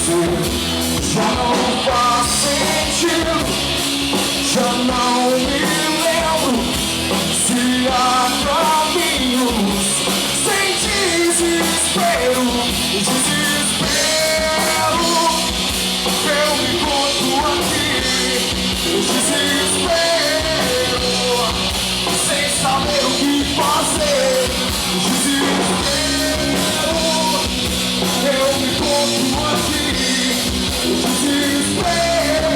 já não faz sentido, já não me lembro se há caminhos sem desespero. Eu me encontro aqui, desespero, sem saber o que fazer. Desespero, eu me encontro aqui, desespero,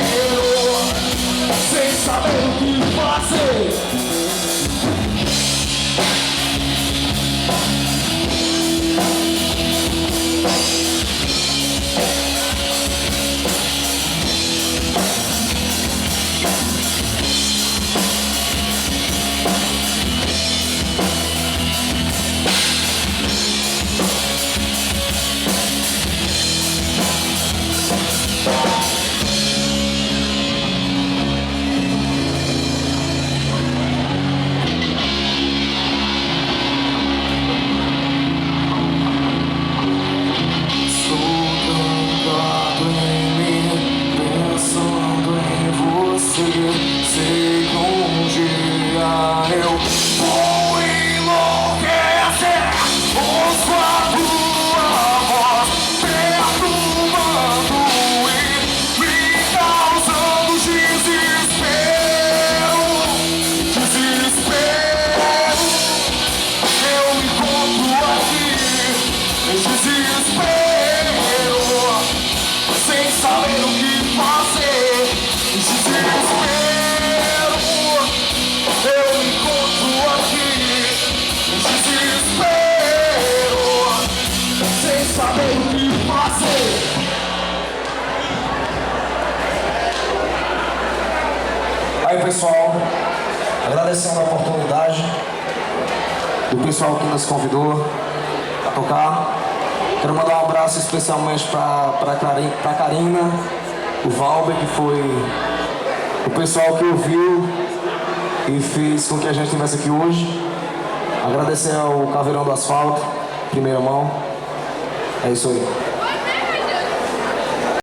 sem saber o que fazer. Sei que um dia eu vou enlouquecer com a tua voz perturbando e me causando desespero. Desespero, eu me encontro aqui, desespero, sem saber o que fazer. Desespero, eu me encontro aqui, desespero, sem saber o que fazer. Aí, pessoal, agradecendo a oportunidade do pessoal que nos convidou a tocar. Quero mandar um abraço especialmente para Karina, o Valber, que foi o pessoal que ouviu e fez com que a gente estivesse aqui hoje. Agradecer ao Caveirão do Asfalto, primeira mão. É isso aí.